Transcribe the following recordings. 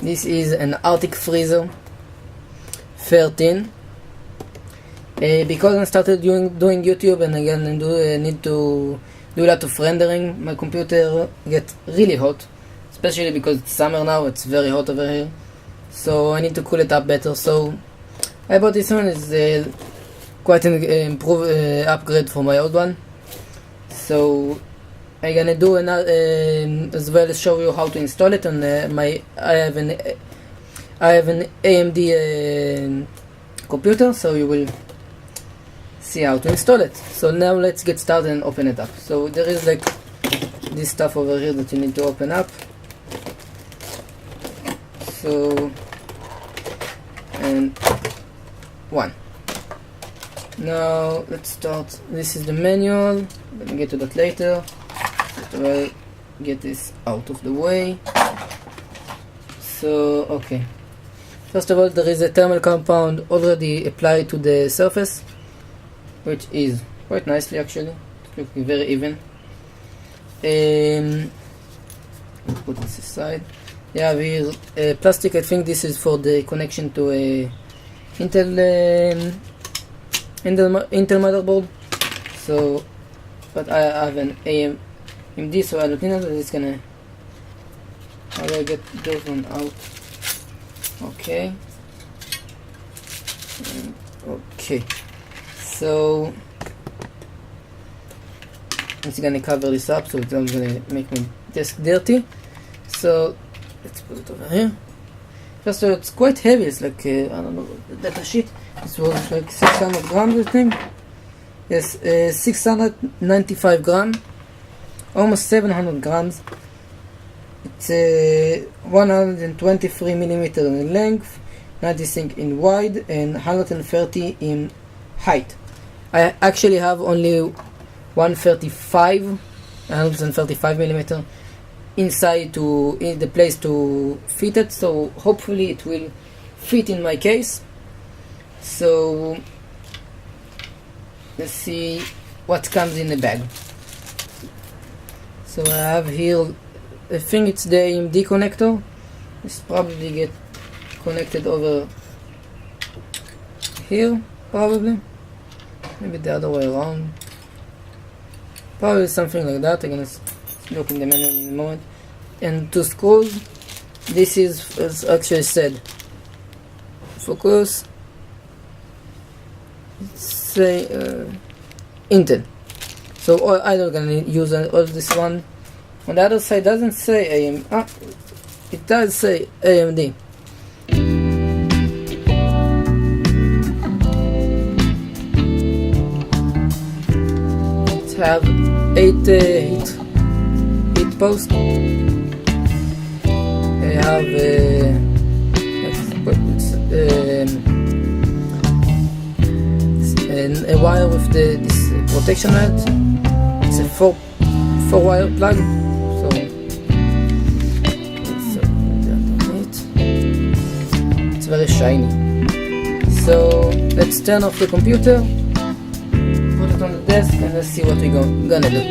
This is an Arctic Freezer 13. Because I started doing YouTube and again need to do a lot of rendering, my computer gets really hot, especially because it's summer now. It's very hot over here, so I need to cool it up better. So I bought this one. It's quite an upgrade from my old one. So I'm gonna do as well as show you how to install it on I have an AMD computer, so you will see how to install it. So now let's get started and open it up. So there is like this stuff over here that you need to open up. So and one. Now let's start. This is the manual. Let me get to that later. Well, get this out of the way. So okay. First of all, there is a thermal compound already applied to the surface, which is quite nicely actually. It's looking very even. Put this aside. Yeah, here plastic. I think this is for the connection to a Intel motherboard. So, but I have an AMD, so I don't know that it's gonna. How do I get those one out? Okay. Okay. So it's gonna cover this up, so it's not gonna make my desk dirty. So let's put it over here. First of all, it's quite heavy. It's like I don't know, the data sheet. This was like 600 grams, I think. Yes, 695 grams, almost 700 grams. It's 123 millimeter in length, 96 in wide, and 130 in height. I actually have only 135 millimeter inside in the place to fit it, so hopefully it will fit in my case. So let's see what comes in the bag. So I have here, I think it's the AMD connector. This probably get connected over here, probably. Maybe the other way around. Probably something like that. I'm gonna look in the manual in a moment. And two screws. This is, as actually said, focus. Say Intel. So I'm gonna use all this one. On the other side doesn't say AM. It does say AMD. Let's have 8 posts. I have a wire with this protection light. It's a 4 wire plug. It's very shiny. So let's turn off the computer, put it on the desk, and let's see what we're gonna do.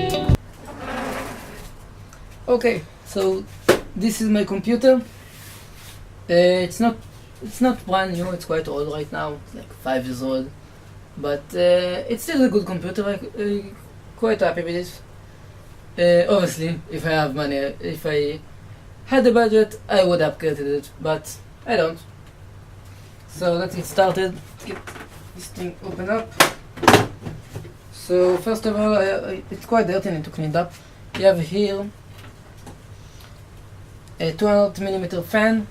Okay, so this is my computer. It's not brand new. It's quite old right now. It's like 5 years old, but it's still a good computer. I'm quite happy with this. Obviously, if I have money, if I had the budget, I would upgrade it, but I don't. So let's get started. Get this thing open up. So first of all, it's quite dirty. I need to clean it up. You have here a 200 millimeter fan,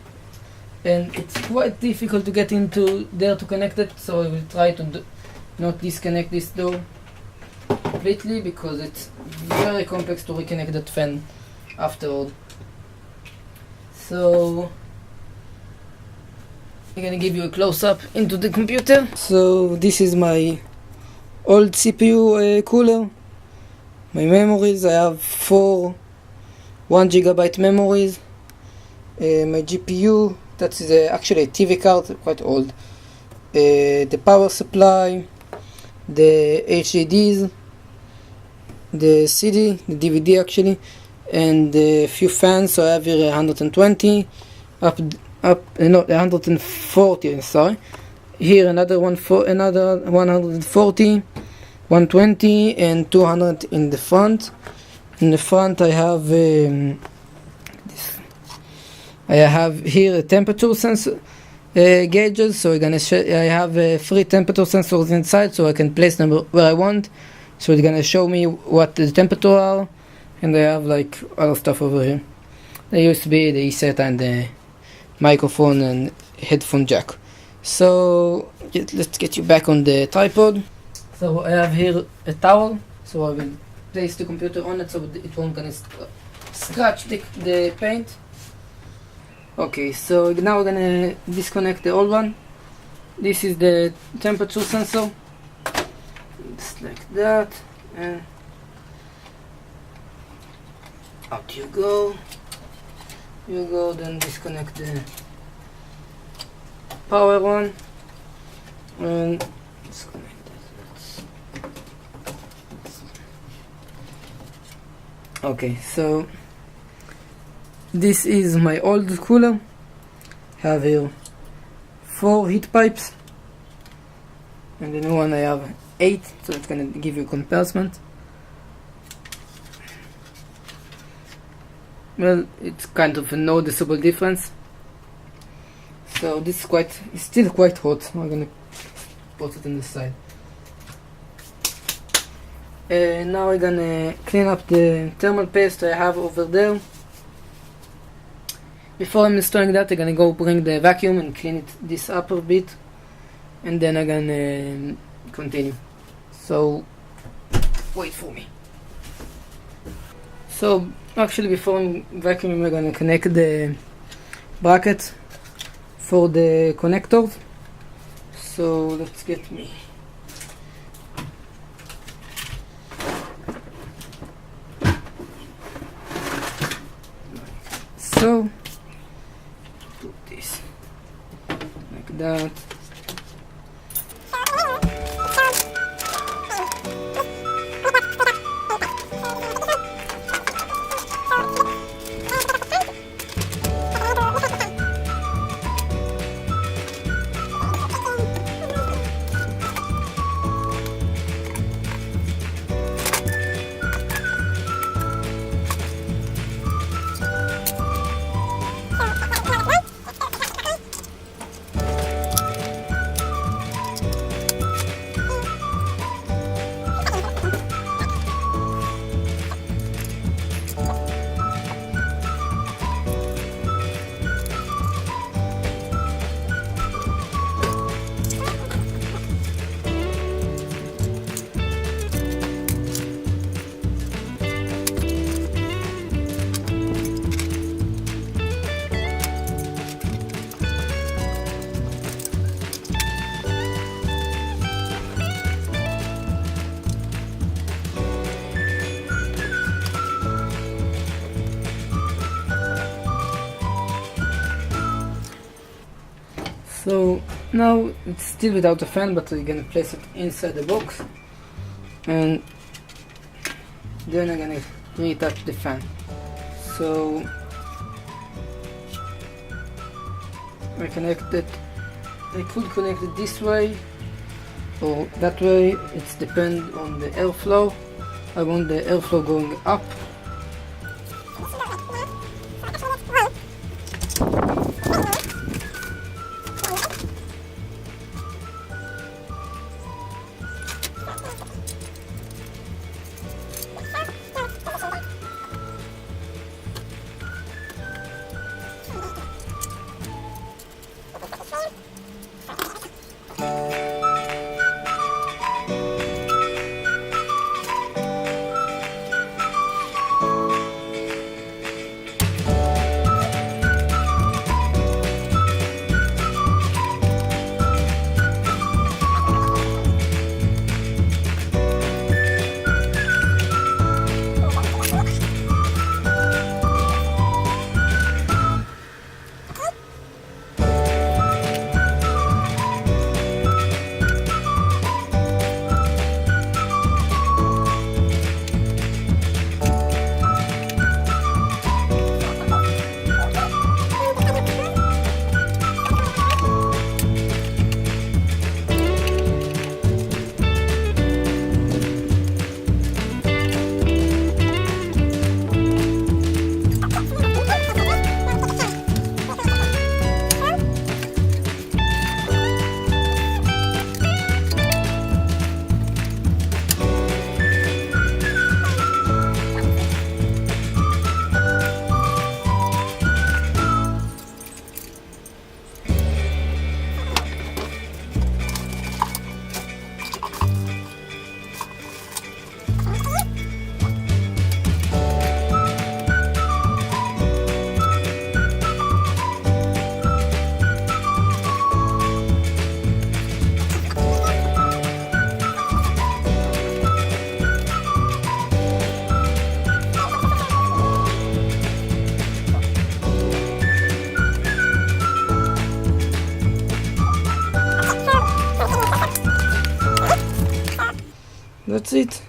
and it's quite difficult to get into there to connect it. So I will try to not disconnect this door completely because it's very complex to reconnect that fan afterward. So I'm gonna give you a close-up into the computer. So this is my old CPU cooler. My memories, I have 4 1 GB memories. My GPU, that is actually a TV card, quite old. The power supply, the HDDs, the CD, the DVD actually, and a few fans. So I have here 120 up 140, sorry. Here another 140, 120 and 200 in the front. In the front I have this. I have here a temperature sensor gauges, so I have 3 temperature sensors inside, so I can place them where I want. So it's gonna show me what the temperature are, and I have like other stuff over here. The USB, the eSATA, and the microphone and headphone jack. So let's get you back on the tripod. So I have here a towel, so I will place the computer on it so it won't gonna scratch the paint. Okay, so now we're gonna disconnect the old one. This is the temperature sensor. Just like that, and out you go. Then disconnect the power one and disconnect that. Okay, so this is my old cooler. Have here 4 heat pipes, and the new one I have 8, so it's gonna give you a comparison. Well, it's kind of a noticeable difference. So this is still quite hot. I'm gonna put it on the side. Now we're gonna clean up the thermal paste I have over there. Before I'm installing that, I'm gonna go bring the vacuum and clean this up a bit, and then I'm gonna continue. So wait for me. So actually, before I'm vacuuming, we're gonna connect the bracket for the connectors. So let's get me. So put this like that. So now it's still without a fan, but we're gonna place it inside the box, and then I'm gonna retouch the fan. So I could connect it this way or that way. It's depend on the airflow. I want the airflow going up. that's it.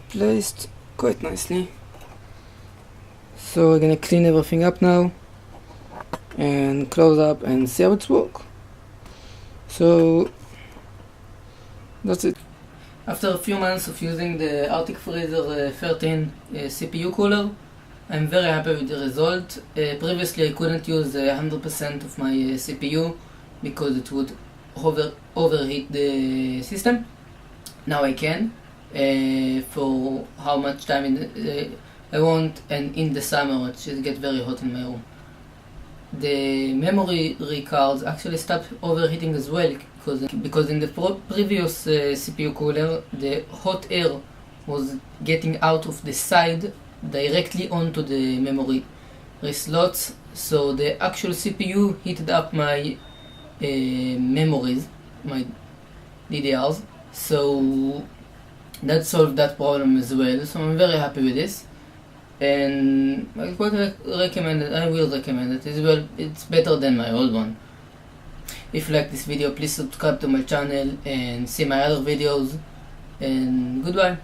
Placed quite nicely. So we're gonna clean everything up now and close up and see how it's work. So that's it. After a few months of using the Arctic Freezer 13 CPU cooler, I'm very happy with the result. Previously I couldn't use 100% of my CPU because it would overheat the system. Now I can, for how much time I want, and in the summer it should get very hot in my room. The memory cards actually stopped overheating as well, because in the previous CPU cooler the hot air was getting out of the side directly onto the memory slots, so the actual CPU heated up my memories, my DDRs, so that solved that problem as well. So I'm very happy with this, and I will recommend it as well. It's better than my old one. If you like this video, please subscribe to my channel and see my other videos, and goodbye.